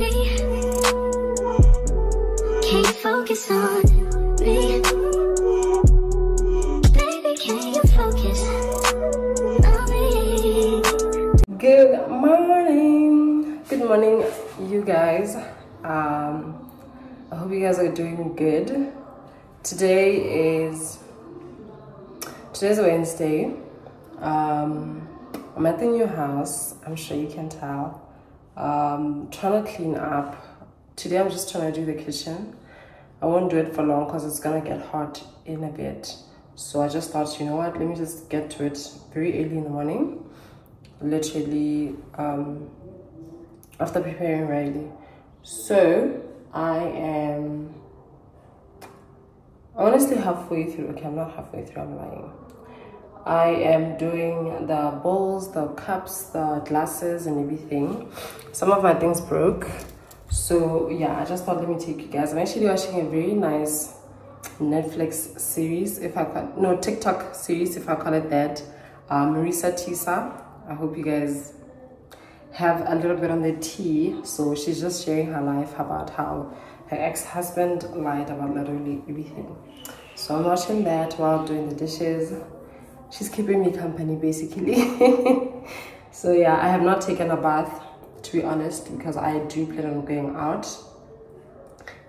Can't focus on me. Baby, can you focus on me? Good morning, you guys. I hope you guys are doing good. Today's Wednesday. I'm at the new house. I'm sure you can tell. Trying to clean up. Today I'm just trying to do the kitchen. I won't do it for long because it's gonna get hot in a bit. So I just thought, you know what, let me just get to it very early in the morning. Literally after preparing Riley. So I'm honestly halfway through. Okay, I'm not halfway through, I'm lying. I am doing the bowls, the cups, the glasses and everything. Some of my things broke. So yeah, I just thought let me take you guys. I'm actually watching a very nice Netflix series, TikTok series, if I call it that. Marisa Tisa. I hope you guys have a little bit on the tea. So she's just sharing her life about how her ex-husband lied about literally everything. So I'm watching that while doing the dishes. She's keeping me company basically. So yeah, I have not taken a bath, to be honest, because I do plan on going out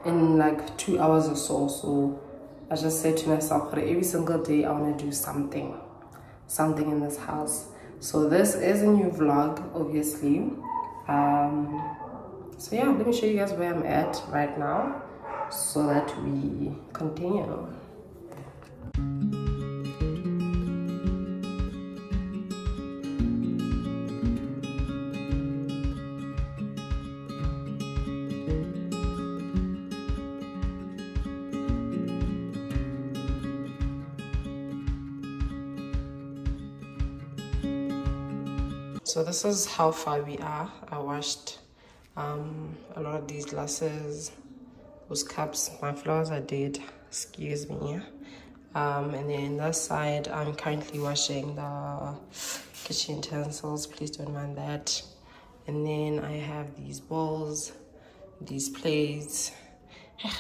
in like 2 hours or so. So I just said to myself that every single day I want to do something in this house. So this is a new vlog, obviously. So yeah, let me show you guys where I'm at right now so that we continue. So this is how far we are. I washed a lot of these glasses, those cups, my flowers I did, excuse me. And then this side, I'm currently washing the kitchen utensils, please don't mind that. And then I have these bowls, these plates.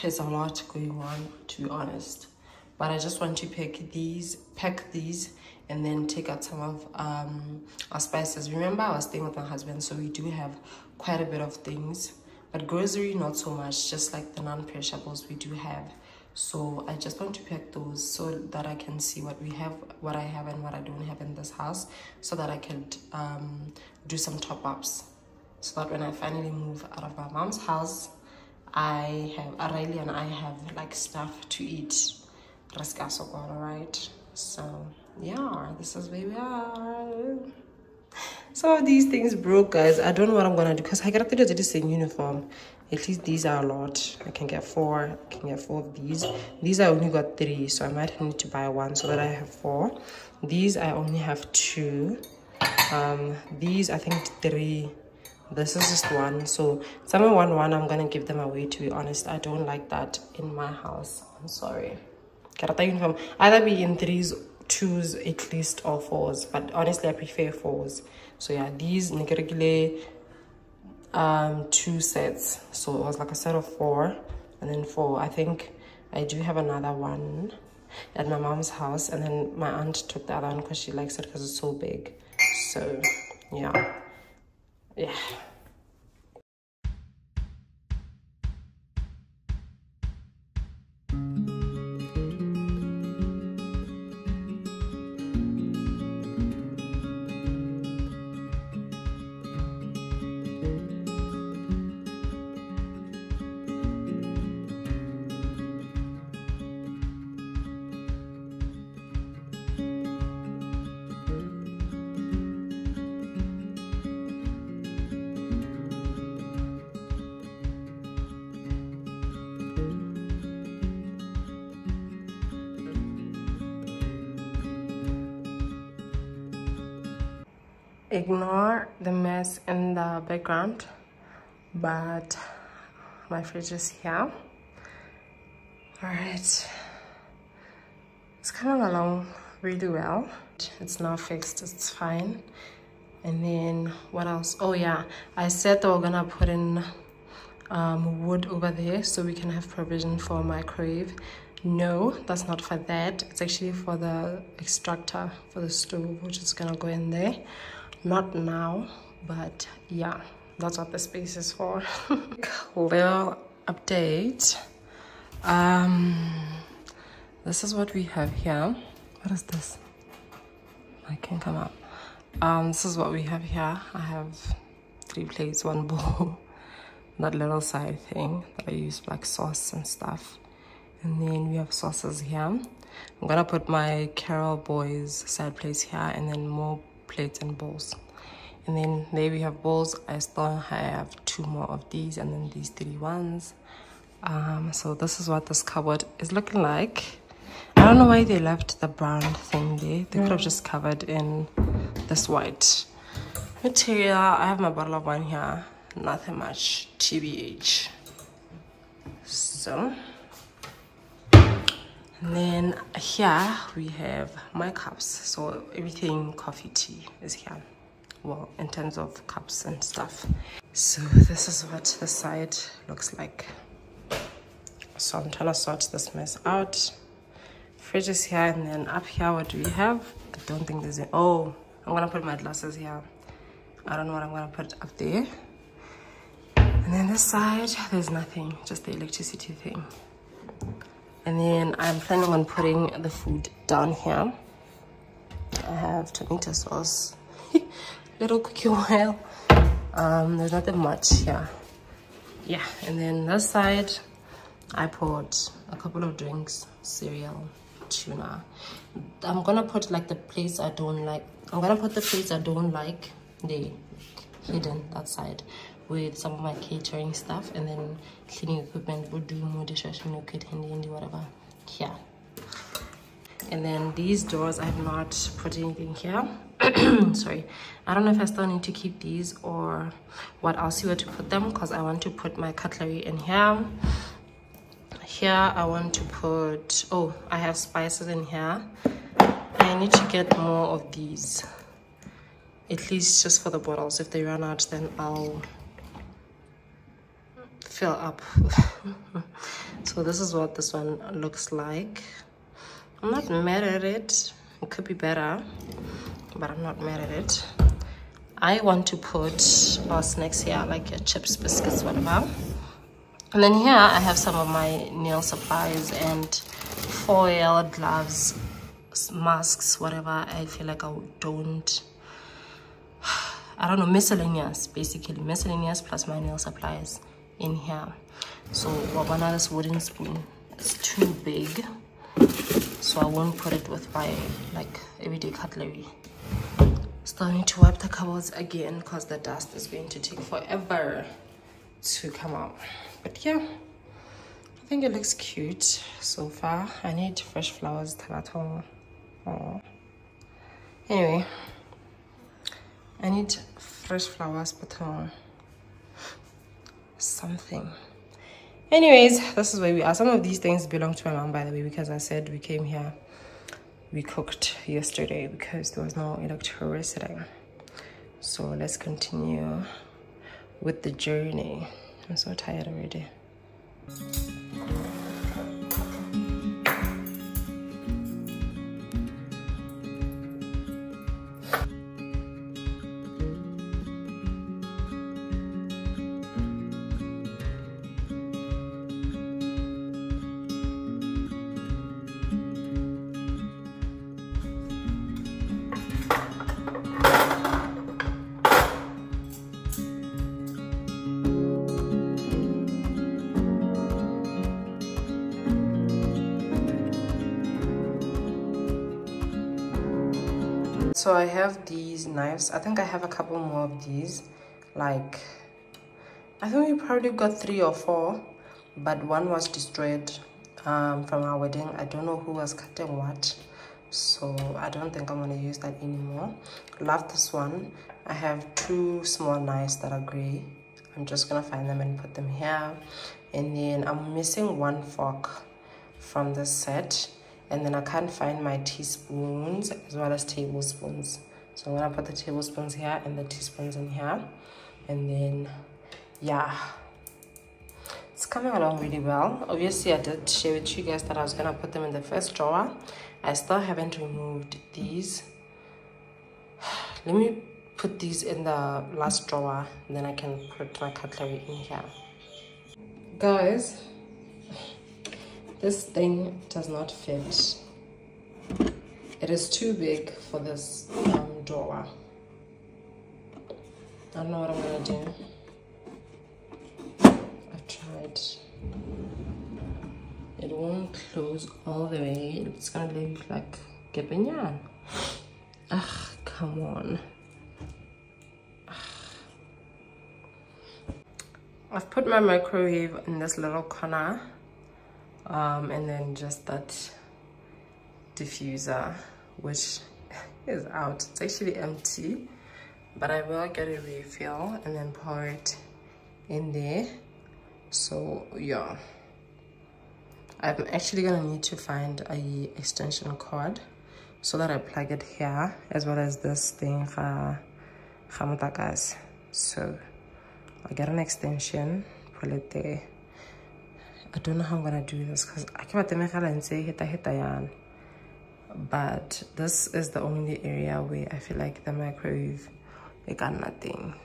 There's a lot going on, to be honest. But I just want to pack these, and then take out some of our spices. Remember, I was staying with my husband, so we do have quite a bit of things, but grocery not so much, just like the non-perishables we do have. So I just want to pack those so that I can see what we have, what I have and what I don't have in this house, so that I can do some top-ups, so that when I finally move out of my mom's house, Riley and I have like stuff to eat. Right? So yeah, this is where we are. Some of these things broke, guys. I don't know what I'm gonna do because I got to do this in uniform. At least these are a lot. I can get four. I can get 4 of these. These I only got 3, so I might need to buy 1 so that I have 4. These I only have 2. These I think 3. This is just 1. So someone want 1, I'm gonna give them away, to be honest. I don't like that in my house. I'm sorry. Karate uniform either be in 3s, 2s at least, or 4s, but honestly I prefer 4s. So yeah, these regular 2 sets, so it was like a set of 4 and then 4. I think I do have another one at my mom's house, and then my aunt took the other one because she likes it because it's so big. So yeah. Ignore the mess in the background, but my fridge is here. All right, it's coming along really well. It's now fixed, it's fine. And then what else? Oh yeah, I said that we're gonna put in wood over there so we can have provision for a microwave. No, that's not for that. It's actually for the extractor for the stove, which is gonna go in there. Not now, but yeah, that's what the space is for. Little update. This is what we have here. What is this? I can't come up. This is what we have here. I have 3 plates, 1 bowl, that little side thing that I use like sauce and stuff. And then we have sauces here. I'm gonna put my Carol Boys side plates here, and then more plates and bowls. And then there we have bowls. I still have 2 more of these, and then these 3 ones. So this is what this cupboard is looking like. I don't know why they left the brown thing there. They could have just covered in this white material. I have my bottle of wine here. Nothing much, TBH. So, and then here we have my cups. So everything coffee, tea is here. Well, in terms of cups and stuff. So this is what the side looks like. So I'm trying to sort this mess out. Fridge is here, and then up here, what do we have? I don't think there's oh, I'm gonna put my glasses here. I don't know what I'm gonna put up there. And then this side, there's nothing, just the electricity thing. And then I'm planning on putting the food down here. I have tomato sauce, little cookie oil. There's nothing much here. Yeah, and then this side, I put a couple of drinks, cereal, tuna. I'm gonna put like the plates I don't like. I'm gonna put the plates I don't like, they hidden that side, with some of my catering stuff, and then cleaning equipment would do more dishwashing, handy, whatever here. And then these drawers, I have not put anything here. Sorry, I don't know if I still need to keep these or what. I'll see where to put them, because I want to put my cutlery in here. Here I want to put, oh, I have spices in here. I need to get more of these, at least just for the bottles. If they run out, then I'll fill up. So this is what this one looks like. I'm not mad at it. It could be better, but I'm not mad at it. I want to put our snacks here, like chips, biscuits, whatever. And then here I have some of my nail supplies and foil, gloves, masks, whatever I feel like I don't know, miscellaneous, basically miscellaneous, plus my nail supplies in here. So one of this wooden spoon is too big, so I won't put it with my like everyday cutlery. Still need to wipe the cupboards again, because the dust is going to take forever to come out. But yeah, I think it looks cute so far. I need fresh flowers. Oh. Anyway, I need fresh flowers, but something. Anyways, this is where we are. Some of these things belong to my mom, by the way, because I said we came here, we cooked yesterday because there was no electricity. So let's continue with the journey. I'm so tired already. So I have these knives. I think I have a couple more of these. Like, I think we probably got 3 or 4, but one was destroyed from our wedding. I don't know who was cutting what, so I don't think I'm gonna use that anymore. Love this one. I have 2 small knives that are gray. I'm just gonna find them and put them here. And then I'm missing 1 fork from this set. And then I can't find my teaspoons as well as tablespoons. So I'm gonna put the tablespoons here and the teaspoons in here. And then, yeah, coming along really well. Obviously, I did share with you guys that I was gonna put them in the first drawer. I still haven't removed these. Let me put these in the last drawer, and then I can put my cutlery in here. Guys, this thing does not fit. It is too big for this drawer. I don't know what I'm gonna do. I've tried. It won't close all the way. It's gonna look like nyana. Ugh, come on. I've put my microwave in this little corner, and then just that diffuser, which is out. It's actually empty, but I will get a refill and then pour it in there. So yeah, I'm actually gonna need to find a extension cord so that I plug it here, as well as this thing guys. So I'll get an extension, pull it there. I don't know how I'm gonna do this because I can't say hita, but this is the only area where I feel like the microwave, it got nothing.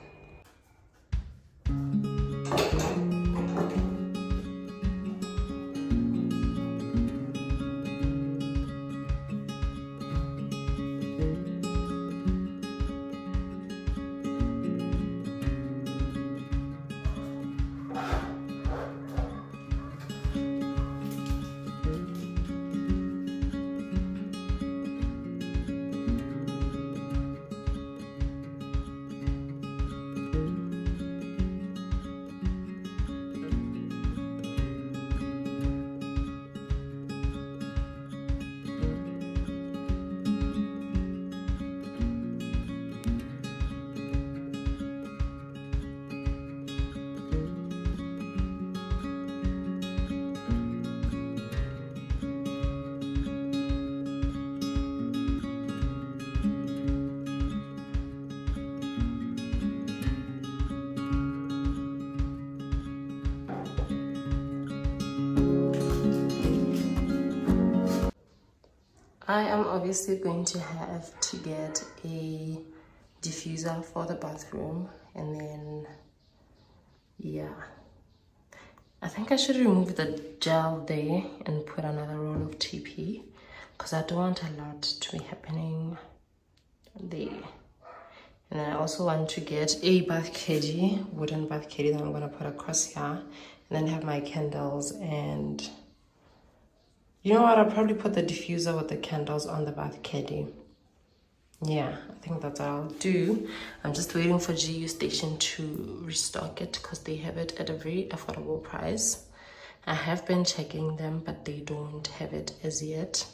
I am obviously going to have to get a diffuser for the bathroom, and then yeah, I think I should remove the gel there and put another roll of TP because I don't want a lot to be happening there. And then I also want to get a bath caddy, wooden bath caddy that I'm going to put across here, and then have my candles. And you know what, I'll probably put the diffuser with the candles on the bath caddy. Yeah, I think that's what I'll do. I'm just waiting for GU Station to restock it because they have it at a very affordable price. I have been checking them, but they don't have it as yet.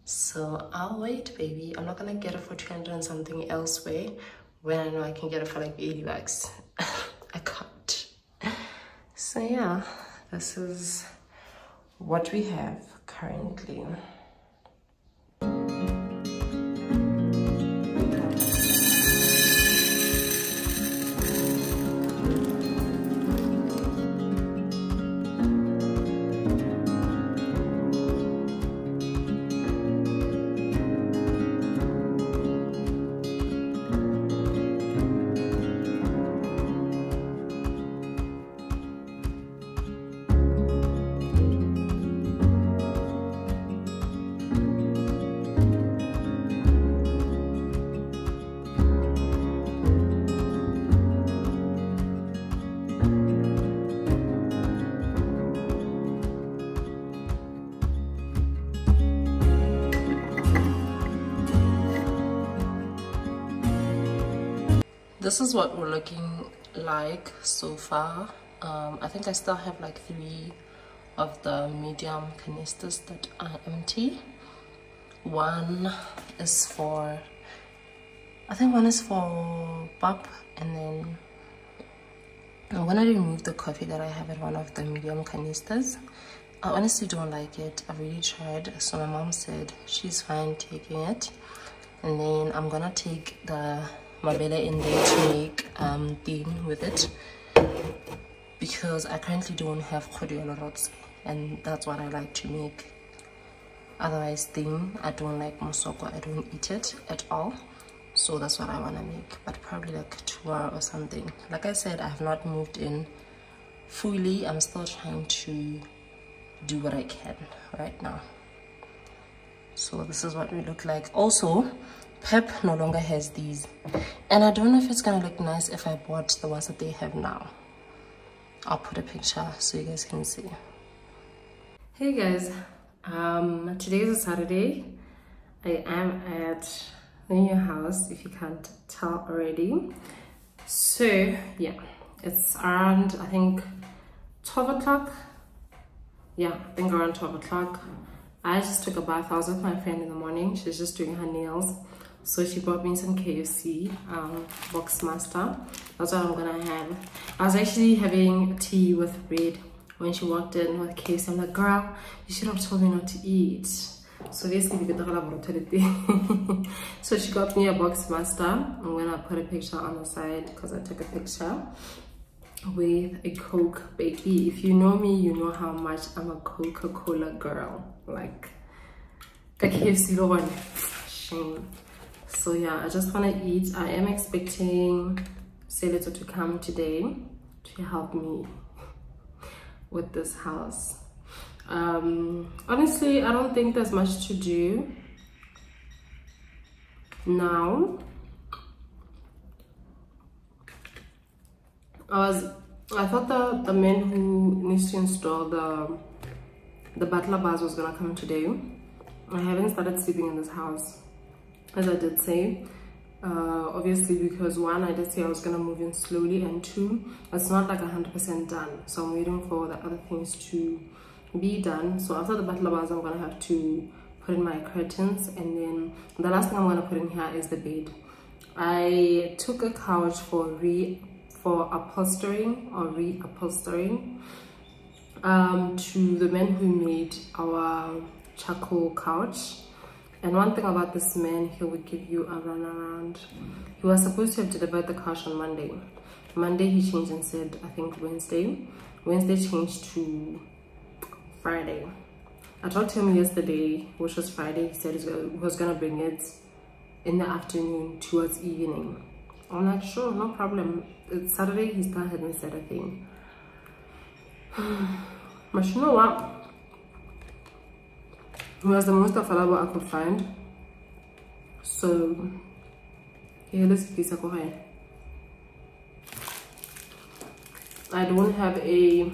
So I'll wait, baby. I'm not gonna get it for 200 and something elsewhere when I know I can get it for like 80 bucks. I can't. So yeah, this is what we have currently. This is what we're looking like so far. I think I still have like 3 of the medium canisters that are empty. One is for, I think one is for pop, and then I'm gonna remove the coffee that I have in one of the medium canisters. I honestly don't like it. I've really tried, so my mom said she's fine taking it. And then I'm gonna take the mabele in there to make thing with it. because I currently don't have rods, and that's what I like to make. Otherwise thing, I don't like musoko, I don't eat it at all. So that's what I want to make, but probably like tomorrow or something. Like I said, I have not moved in fully. I'm still trying to do what I can right now. So this is what we look like. Also, Pep no longer has these, and I don't know if it's gonna look nice if I bought the ones that they have now. I'll put a picture so you guys can see. Hey guys, today is a Saturday. I am at the new house, if you can't tell already. So yeah, it's around, I think 12 o'clock. Yeah, I think around 12 o'clock. I just took a bath. I was with my friend in the morning. She's just doing her nails, so she bought me some KFC box master. That's what I'm gonna have. I was actually having tea with bread when she walked in with KFC. I'm like, girl, you should have told me not to eat. So basically, so she got me a box master. I'm gonna put a picture on the side because I took a picture with a Coke, baby. If you know me, you know how much I'm a Coca-Cola girl. Like a KFC one. Shame. So yeah, I just want to eat. I am expecting Seleto to come today to help me with this house. Honestly, I don't think there's much to do now. I thought the man who needs to install the butler bars was gonna come today. I haven't started sleeping in this house, as I did say. Obviously because one, I did say I was gonna move in slowly, and two, it's not like 100% done, so I'm waiting for the other things to be done. So after the butler bars, I'm gonna have to put in my curtains, and then the last thing I'm gonna put in here is the bed. I took a couch for reupholstering to the man who made our charcoal couch. And one thing about this man, he would give you a run around. He was supposed to have delivered the couch on Monday. Monday he changed and said, I think Wednesday changed to Friday. I talked to him yesterday, which was Friday. He said he was gonna bring it in the afternoon towards evening. I'm like, sure, no problem. It's Saturday, he still hadn't said a thing. But you know what? He was the most affordable I could find. So, yeah, let's piece of coffee. I don't have a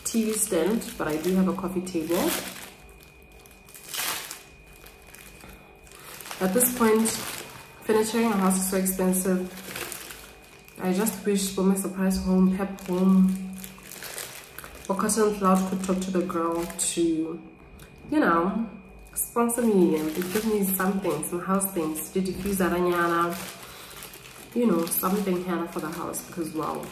TV stand, but I do have a coffee table. At this point, furnituring a house is so expensive. I just wish for my surprise home, Pep home, or Cotton Cloud could talk to the girl to, you know, sponsor me and give me something, some house things, to diffuse that nyana, you know, something here for the house, because wow.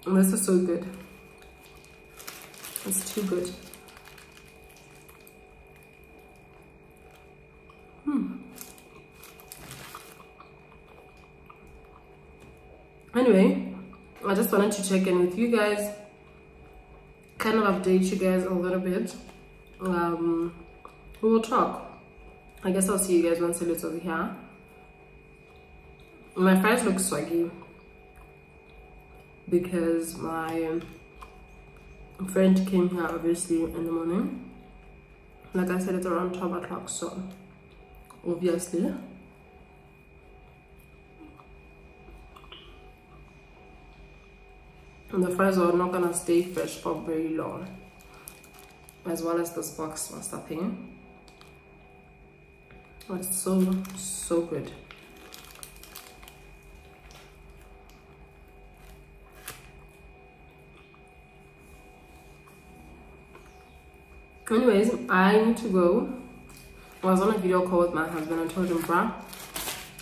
This is so good. It's too good. Anyway, I just wanted to check in with you guys, kind of update you guys a little bit. We will talk. I guess I'll see you guys once it's over here. My fries look swaggy because my friend came here obviously in the morning. Like I said, it's around 12 o'clock, so obviously and the fries are not gonna stay fresh for very long, as well as this box master thing. But it's so good. Anyways, I need to go. I was on a video call with my husband and told him, bruh,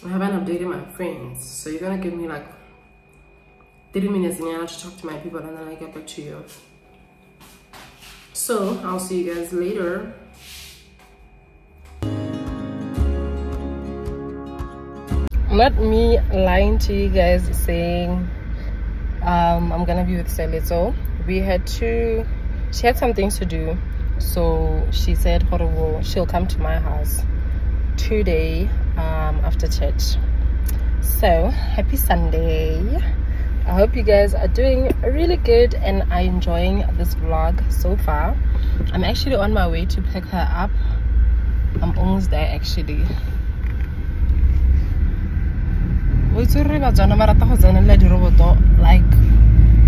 I haven't updated my friends, so you're gonna give me like 30 minutes and to talk to my people, and then I get back to you. So I'll see you guys later. Not me lying to you guys saying I'm gonna be with Selito. She had some things to do, so she said she'll come to my house today after church. So happy Sunday. I hope you guys are doing really good and are enjoying this vlog so far. I'm actually on my way to pick her up. I'm almost there actually. Like,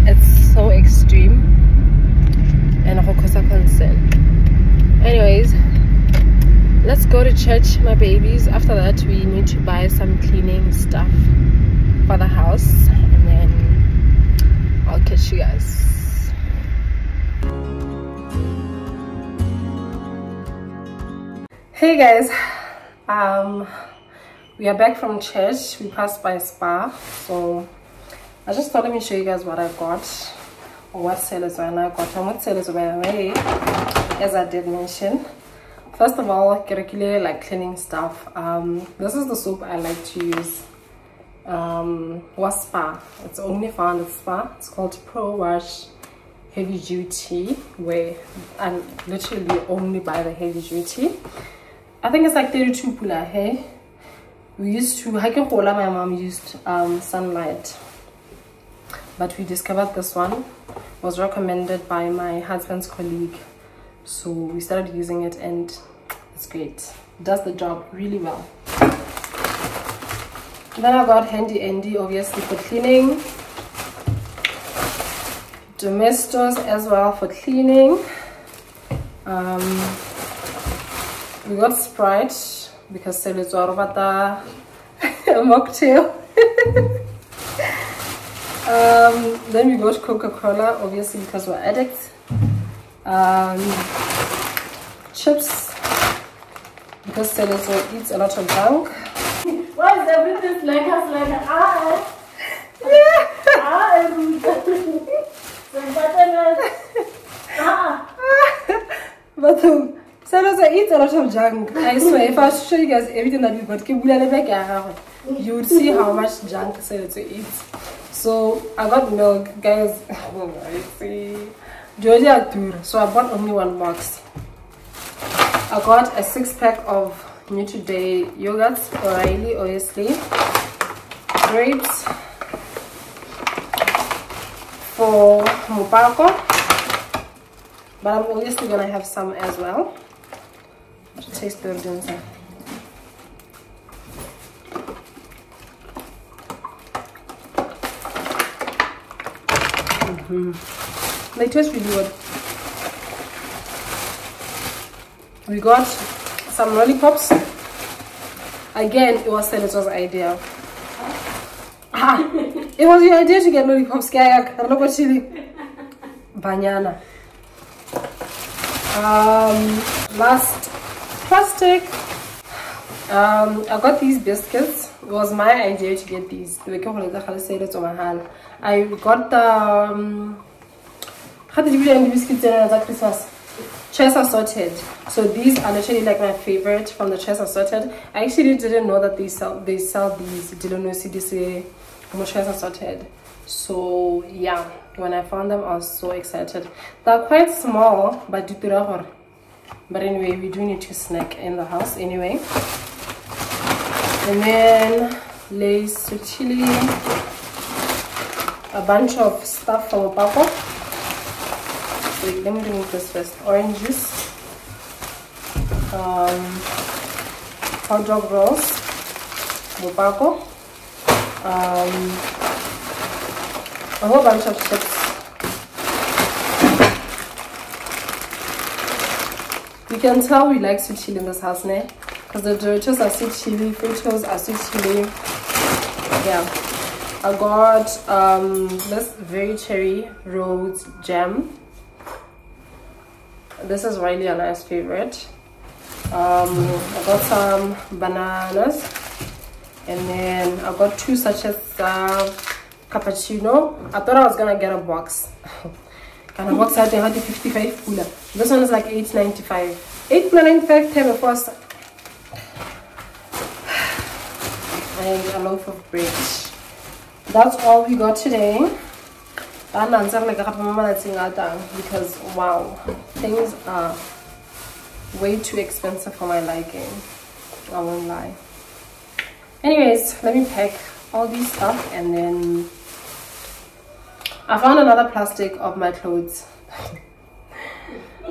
it's so extreme and anyways, let's go to church, my babies. After that we need to buy some cleaning stuff for the house, and then I'll catch you guys. Hey guys, we are back from church. We passed by a spa, so I just thought let me show you guys what I got, or what sellers I got. I'm with sellers by the way, as I did mention. First of all, regular like cleaning stuff. This is the soap I like to use. Was Spa. It's only found at Spa. It's called Pro Wash Heavy Duty, where I literally only buy the heavy duty. I think it's like 32 pula. Hey, we used to, my mom used Sunlight, but we discovered this one was recommended by my husband's colleague, so we started using it and it's great. It does the job really well. Then I got Handy Andy, obviously for cleaning, Domestos as well for cleaning. We got Sprite because it's a mocktail. Then we got Coca-Cola, obviously because we're addicts. Chips because Celezo eats a lot of junk. Why is everything like us like But Celezo eats a lot of junk. I swear, if I show you guys everything that we got, you would see how much junk Celezo eats. So I got milk, guys. Georgia tour. So I bought only one box. I got a 6-pack of New Today yogurts, O'Reilly, obviously. Grapes for Mupako, but I'm obviously gonna have some as well to taste the inside. They taste really good. We got some lollipops. Again, it was Selito's idea. It was your idea to get lollipops. Banana. Last plastic. I got these biscuits. It was my idea to get these. I got the how did you get the biscuits at Christmas? Chess Assorted. So these are literally like my favorite from the Chess Assorted. I actually didn't know that they sell these. Didn't know CDC Chess Assorted. So yeah, when I found them I was so excited. They're quite small, but anyway, we do need to snack in the house anyway. And then Lay's chili, a bunch of stuff from Papa. Wait, let me remove this first. Orange juice, hot dog rolls, Mupako, a whole bunch of chips. You can tell we like sweet chili in this house, ne? Because the Doritos are sweet chili, Fritos are sweet chili. Yeah, I got this very cherry rose jam. This is really a nice favorite. I got some bananas, and then I got 2 sachets of cappuccino. I thought I was gonna get a box. And I box out the 55 cooler. This one is like $8.95. $8.95 time of course. And a loaf of bread. That's all we got today. Because wow, things are way too expensive for my liking. I won't lie. Anyways, let me pack all these stuff and then I found another plastic of my clothes.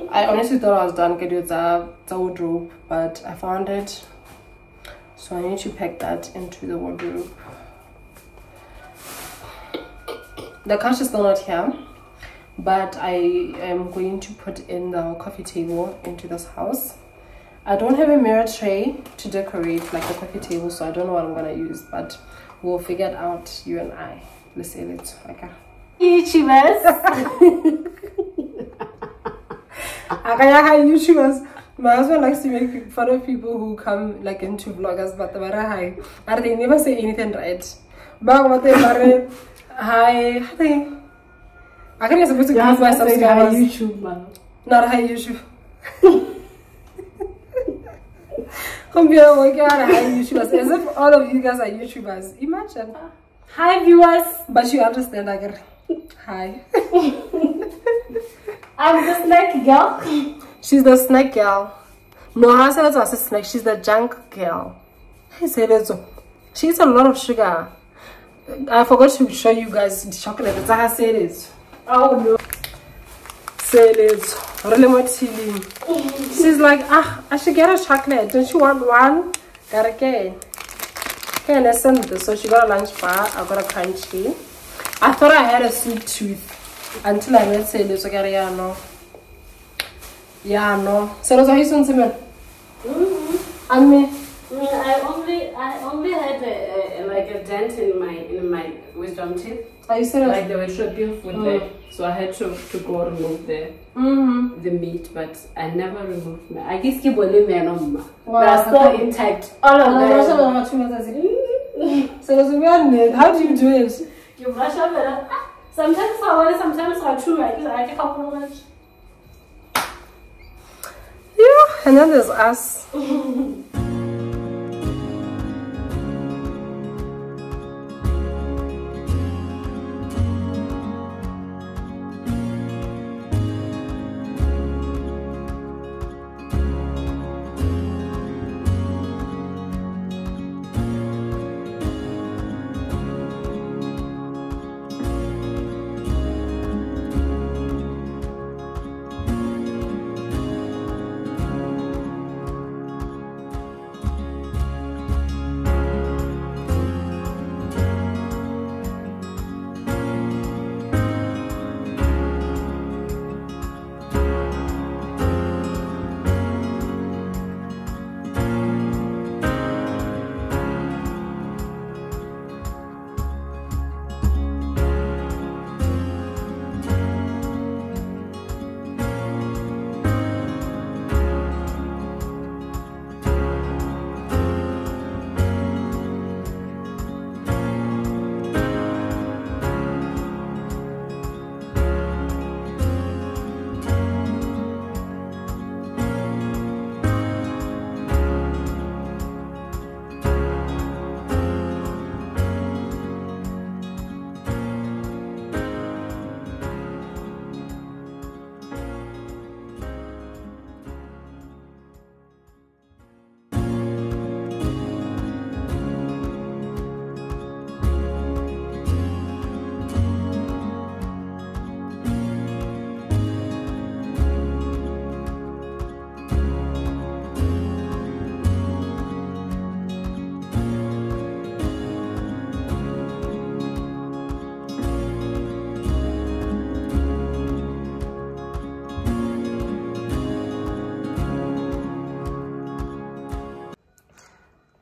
I honestly thought I was done getting the wardrobe, but I found it. So I need to pack that into the wardrobe. The couch is still not here, but I am going to put in the coffee table into this house. I don't have a mirror tray to decorate like the coffee table, so I don't know what I'm gonna use, but we'll figure it out, you and I. Let's say it. Okay. YouTubers. YouTubers. My husband likes to make fun of people who come like into vloggers, but they never say anything right. But what they married, hi, I can supposed to give my subscribers. YouTube, man. Not hi YouTube. Come here, working on hi YouTubers, as if all of you guys are YouTubers. Imagine. Hi viewers. But you understand, I get hi. I'm the snack girl. She's the snack girl. No, I said that's a snack. She's the junk girl. I said it so. She eats a lot of sugar. I forgot to show you guys the chocolate. It's like I said it. Oh no. Say it. Really much chilling. She's like, I should get a chocolate. Don't you want one? Gotta get. Okay, listen. So she got a lunch bar. I got a crunchy. I thought I had a sweet tooth until I met say it. So yeah, no. Yeah, no. So that's why you soon to and me. I only had like a dent in my wisdom teeth. Are you serious? Like they were chopping food there, so I had to go remove the meat, but I never removed my. I guess keep on living no. They are still intact. All of them. So that's weird. How do you do it? You brush up it. Sometimes I want, sometimes I chew. I can't much. Yeah, and then there's us.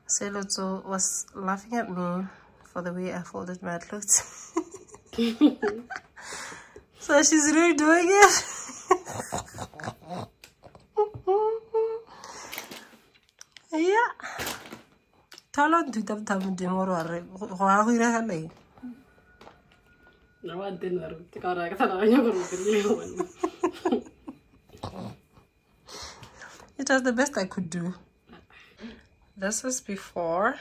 Seloto was laughing at me for the way I folded my clothes. So she's really doing it. Yeah. Tell her to tell me tomorrow. No, It was the best I could do. This is before.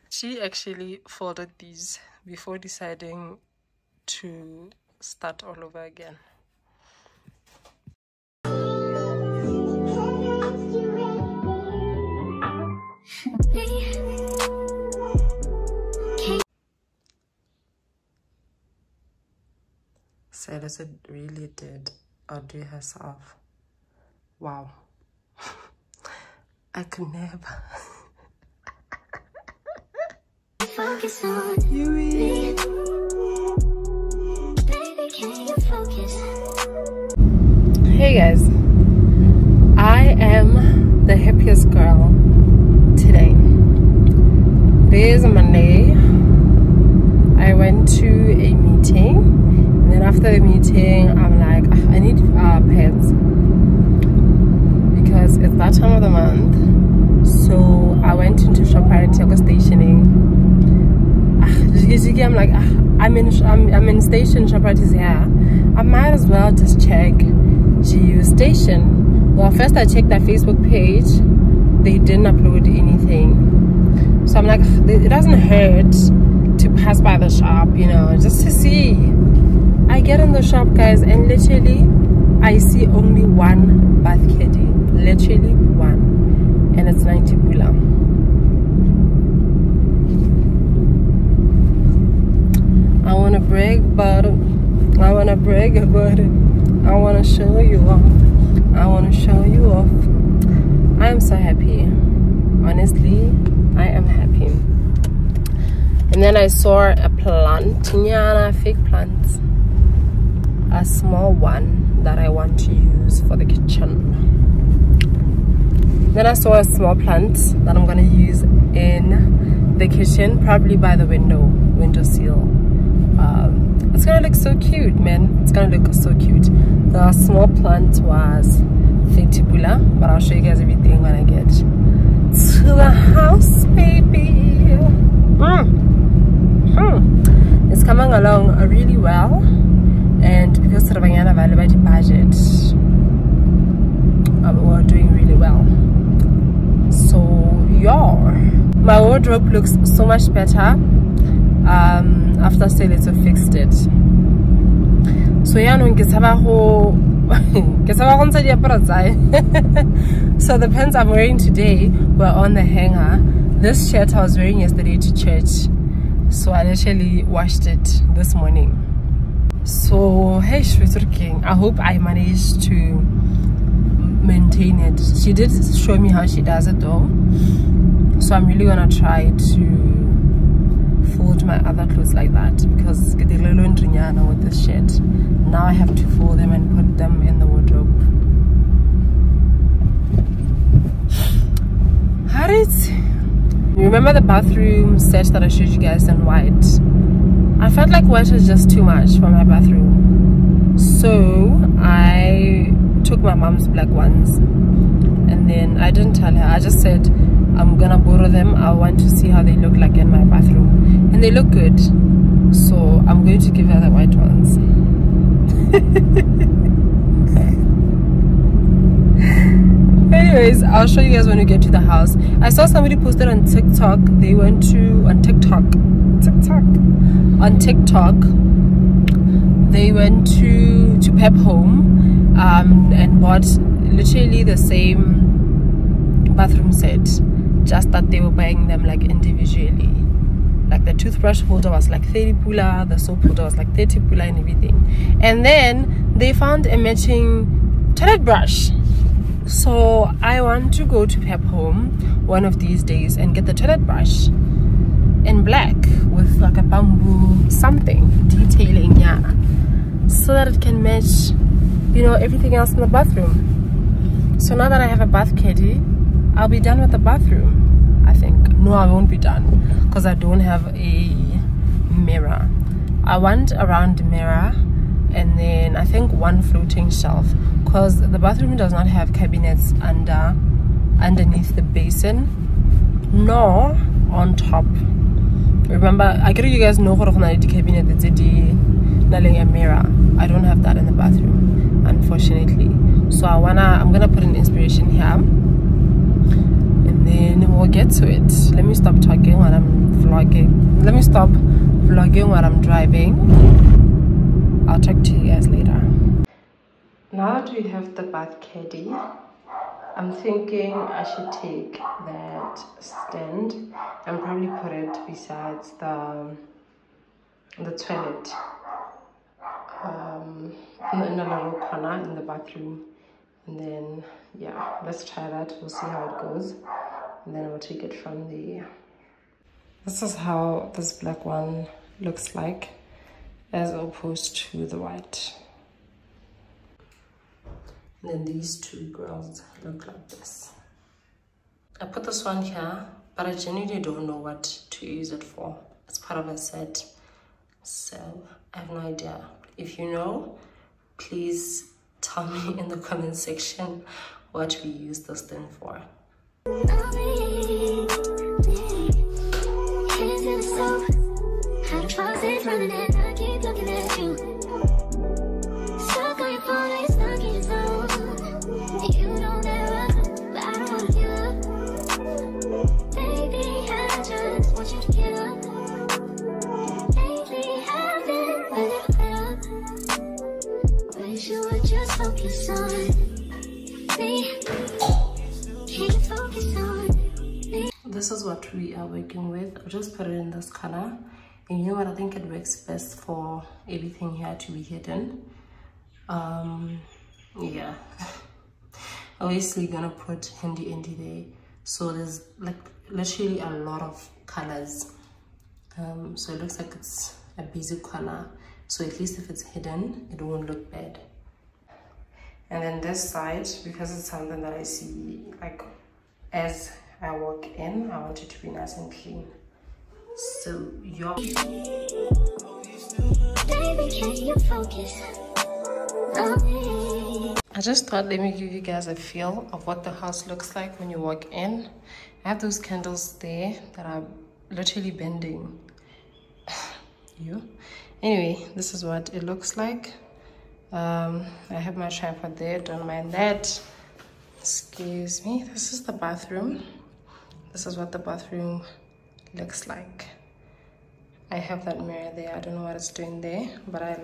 She actually folded these before deciding to start all over again. Celeste really did outdo herself. Wow. I could never. Focus on me. Baby, can you focus? Hey guys, I am the happiest girl today. Today is Monday. I went to a meeting, and then after the meeting I'm like, I need pets because it's that time of the month. So I went into ShopRite to go stationing. I'm like, I'm in station, ShopRite is here. I might as well just check GU station. Well, first I checked their Facebook page. They didn't upload anything. So I'm like, it doesn't hurt to pass by the shop, you know, just to see. I get in the shop, guys, and literally I see only one bath caddy. Literally one. And it's 90 pula. I want to brag about it. I want to brag about it. I want to show you off. I want to show you off. I am so happy. Honestly, I am happy. And then I saw a plant, nyana, fake plant. A small one that I want to use for the kitchen. Then I saw a small plant that I'm going to use in the kitchen, probably by the windowsill. It's gonna look so cute, man. It's gonna look so cute. The small plant was 30 pula, but I'll show you guys everything when I get to the house, baby. It's coming along really well, and because of the nyana value budget, we're doing really well. So yeah, my wardrobe looks so much better after Celeste fixed it. So yeah, no, so the pants I'm wearing today were on the hanger. This shirt I was wearing yesterday to church, so I literally washed it this morning. So hey, I hope I managed to maintain it. She did show me how she does it though, so I'm really gonna try to fold my other clothes like that, because with this shirt now I have to fold them and put them in the wardrobe. You remember the bathroom set that I showed you guys in white? I felt like white was just too much for my bathroom, so I took my mom's black ones, and then I didn't tell her. I just said I'm gonna borrow them. I want to see how they look like in my bathroom, and they look good, so I'm going to give her the white ones. Anyways, I'll show you guys when we get to the house. I saw somebody posted on TikTok. They went to on TikTok. They went to Pep Home and bought literally the same bathroom set, just that they were buying them like individually. Like the toothbrush holder was like 30 pula, the soap holder was like 30 pula and everything. And then they found a matching toilet brush. So I want to go to Pep Home one of these days and get the toilet brush in black with like a bamboo something detailing, yeah, so that it can match, you know, everything else in the bathroom. So now that I have a bath caddy, I'll be done with the bathroom, I think. No, I won't be done because I don't have a mirror. I want a round mirror, and then I think one floating shelf, because the bathroom does not have cabinets underneath the basin, nor on top. Remember, I get you guys know how to cabinet a mirror. I don't have that in the bathroom, unfortunately. So I'm gonna put an inspiration here, and then we'll get to it. Let me stop talking while I'm vlogging. Let me stop vlogging while I'm driving. I'll talk to you guys later. Now that we have the bath caddy, I'm thinking I should take that stand and probably put it besides the toilet, in a little corner in the bathroom. And then yeah, let's try that. We'll see how it goes, and then we'll take it from there. This is how this black one looks like as opposed to the white. And then these two girls look like this. I put this one here, but I genuinely don't know what to use it for. It's part of a set, so I have no idea. If you know, please tell me in the comment section what we use this thing for. This is what we are working with. I'll just put it in this color, and you know what, I think it works best for everything here to be hidden. Yeah, obviously gonna put Hindi there, so there's like literally a lot of colors, so it looks like it's a busy color, so at least if it's hidden it won't look bad. And then this side, because it's something that I see like as I walk in, I want it to be nice and clean. So your baby, can you focus on me? I just thought, let me give you guys a feel of what the house looks like when you walk in. I have those candles there that are literally bending. Anyway, this is what it looks like. I have my tripod there, don't mind that. Excuse me. This is the bathroom. This is what the bathroom looks like. I have that mirror there. I don't know what it's doing there, but I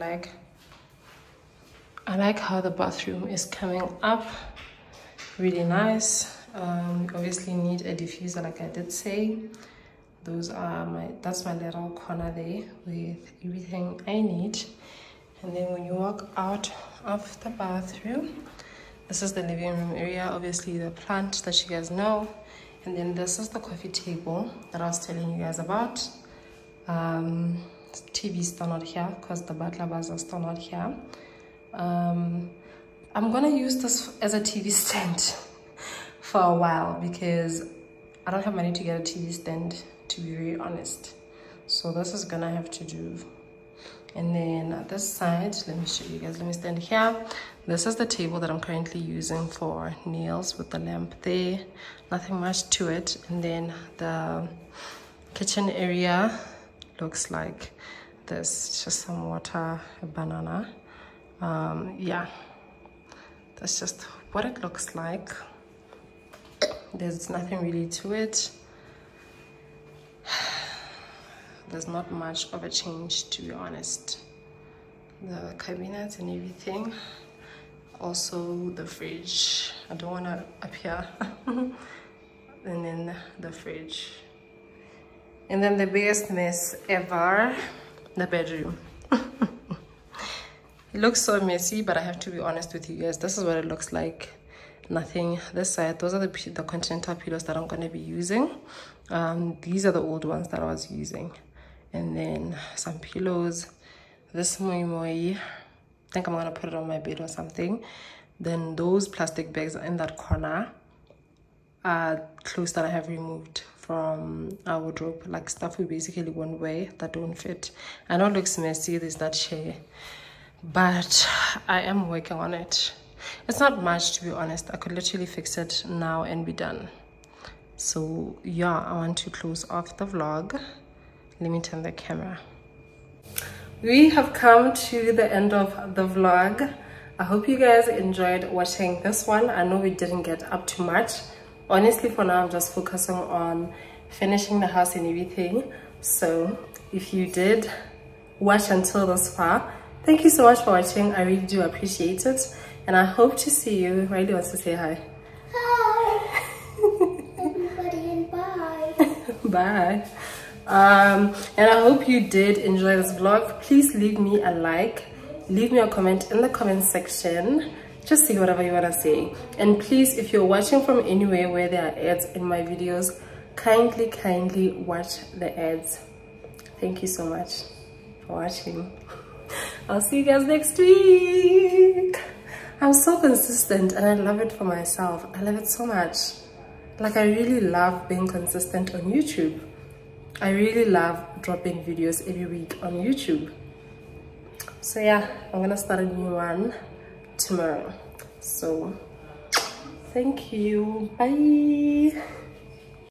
like how the bathroom is coming up. Really nice. Obviously need a diffuser, like I did say. That's my little corner there with everything I need. And then when you walk out of the bathroom, this is the living room area, obviously the plant that you guys know. And then this is the coffee table that I was telling you guys about. TV still not here because the baklava's are still not here. I'm gonna use this as a TV stand for a while because I don't have money to get a TV stand, to be very honest. So this is gonna have to do. And then at this side, let me show you guys. Let me stand here. This is the table that I'm currently using for nails with the lamp there. Nothing much to it. And then the kitchen area looks like this. Just some water, a banana. Yeah, that's just what it looks like. There's nothing really to it. There's not much of a change, to be honest. The cabinets and everything. Also the fridge. I don't want to appear. And then the fridge. And then the biggest mess ever, the bedroom. It looks so messy, but I have to be honest with you guys. This is what it looks like. Nothing this side. Those are the continental pillows that I'm going to be using. These are the old ones that I was using. And then some pillows. This moi moi, I think I'm gonna put it on my bed or something. Then those plastic bags in that corner are clothes that I have removed from our wardrobe, like stuff we basically won't wear that don't fit. I know it looks messy, there's that chair, but I am working on it. It's not much, to be honest. I could literally fix it now and be done. So yeah, I want to close off the vlog. Let me turn the camera. We have come to the end of the vlog. I hope you guys enjoyed watching this one. I know we didn't get up too much. Honestly, for now I'm just focusing on finishing the house and everything. So if you did watch until this far, thank you so much for watching. I really do appreciate it, and I hope to see you. Riley wants to say hi. Hi, everybody, and bye. Bye. And I hope you did enjoy this vlog. Please leave me a like, leave me a comment in the comment section. Just say whatever you want to say. And please, if you're watching from anywhere where there are ads in my videos, kindly watch the ads. Thank you so much for watching. I'll see you guys next week. I'm so consistent and I love it for myself. I love it so much. Like, I really love being consistent on YouTube. I really love dropping videos every week on YouTube. So yeah, I'm gonna start a new one tomorrow. So thank you. Bye.